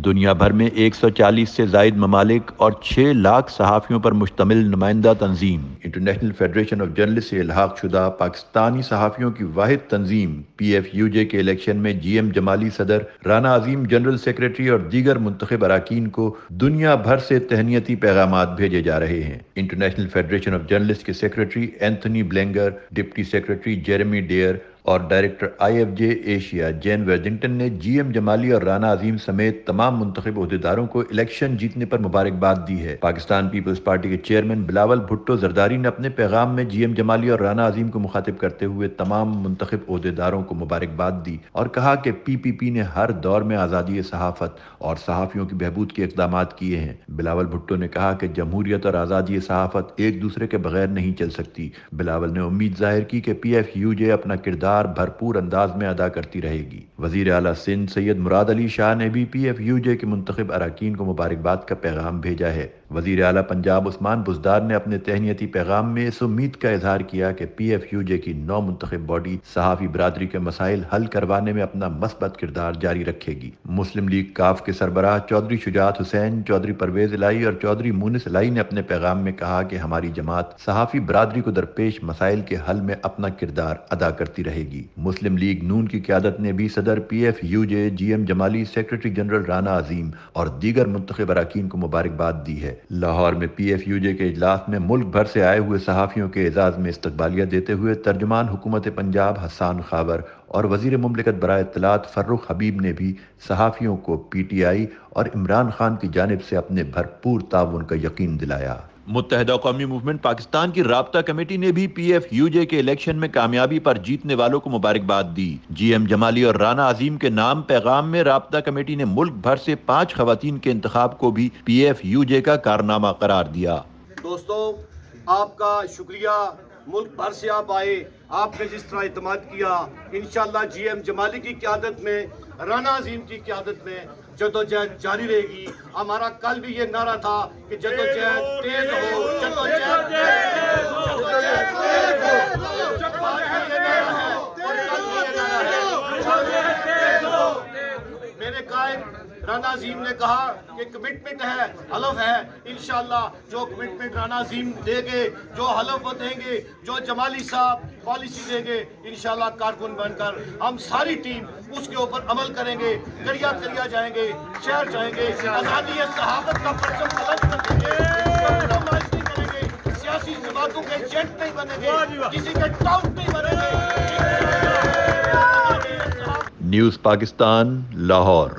دنیا بھر میں 140 سے زائد ممالک اور 6 لاکھ صحافیوں پر مشتمل نمائندہ تنظیم انٹرنیشنل فیڈریشن آف جرنلسٹ سے الحاق شدہ پاکستانی صحافیوں کی واحد تنظیم PFUJ کے الیکشن میں GM جمالی صدر، رانا عظیم جنرل سیکریٹری اور دیگر منتخب اراکین کو دنیا بھر سے تہنیتی پیغامات بھیجے جا رہے ہیں۔ انٹرنیشنل فیڈریشن آف جرنلسٹ کے secretary Anthony Bellinger, deputy secretary Jeremy Dear اور director IFJ Asia Jane Worthington نے GM جمالی اور رانا عظیم سمیت تمام منتخب عہدیداروں کو الیکشن جیتنے پر مبارکباد دی ہے۔ پاکستان پیپلز پارٹی کے چیئرمین بلاول بھٹو زرداری نے اپنے پیغام میں GM جمالی اور رانا عظیم کو مخاطب کرتے ہوئے تمام منتخب عہدیداروں کو مبارکباد دی اور کہا کہ PPP نے ہر دور میں آزادی صحافت اور صحافیوں کی بہبود کے اقدامات کیے ہیں۔ بلاول بھٹو نے کہا کہ جمہوریت اور آزادی صحافت ایک دوسرے کے بغیر نہیں چل سکتی۔ بلاول نے امید ظاہر کی کہ PFUJ اپنا کردار بھرپور انداز میں ادا کرتی رہے گی۔ وزیر اعلیٰ سندھ سید مراد علی شاہ نے بھی PFUJ کے منتخب اراکین کو مبارکباد کا پیغام بھیجا ہے۔ وزیر اعلیٰ پنجاب عثمان بزدار نے اپنے تہنیتی پیغام میں اس امید کا اظہار کیا کہ PFUJ کی نو منتخب باڈی صحافی برادری کے مسائل حل کروانے میں اپنا مثبت کردار جاری رکھے گی۔ مسلم لیگ کاف کے سربراہ چودھری شجاعت حسین، چودھری پرویز الہی اور چودھری مونس الہی نے اپنے پیغام میں کہا کہ ہماری جماعت صحافی برادری کو درپیش مسائل کے حل میں اپنا کردار ادا کرتی رہے گی۔ مسلم لیگ نون کی قیادت نے بھی صدر PFUJ GM جمالی، سیکریٹری جنرل رانا عظیم اور دیگر منتخب اراکین کو مبارکباد دی ہے۔ لاہور میں PFUJ کے اجلاس میں ملک بھر سے آئے ہوئے صحافیوں کے اعزاز میں استقبالیہ دیتے ہوئے ترجمان حکومت پنجاب حسان خاور اور وزیر مملکت برائے اطلاعات فرخ حبیب نے بھی صحافیوں کو PTI اور عمران خان کی جانب سے اپنے بھرپور تعاون کا یقین دلایا۔ متحدہ قومی موومنٹ پاکستان کی رابطہ کمیٹی نے بھی PFUJ کے الیکشن میں کامیابی پر جیتنے والوں کو مبارکباد دی۔ GM جمالی اور رانا عظیم کے نام پیغام میں رابطہ کمیٹی نے ملک بھر سے 5 خواتین کے انتخاب کو بھی PFUJ کا کارنامہ قرار دیا۔ دوستو، آپ کا شکریہ، ملک بھر سے آپ آئے، آپ نے جس طرح اعتماد کیا، انشاءاللہ GM جمالی کی قیادت میں، رانا عظیم کی قیادت میں جدوجہد جاری رہے گی۔ ہمارا کل بھی یہ نعرہ تھا کہ جدوجہد تیز ہو، جدوجہد تیز ہو۔ میرے قائد رانا عظیم نے کہا کہ کمٹمنٹ ہے، حلف ہے، انشاءاللہ جو کمٹمنٹ رانا عظیم دے گے، جو حلف وہ دیں گے، جو جمالی صاحب پالیسی دیں گے، انشاءاللہ کارکن بن کر ہم ساری ٹیم اس کے اوپر عمل کریں گے، کریا کریا جائیں گے، شہر جائیں گے، آزادی صحافت کا پرچم بلند کریں گے، سیاسی جماعتوں کے ایجنٹ نہیں بنیں گے، کسی کے ٹاؤٹ نہیں بنیں گے۔ نیوز پاکستان، لاہور۔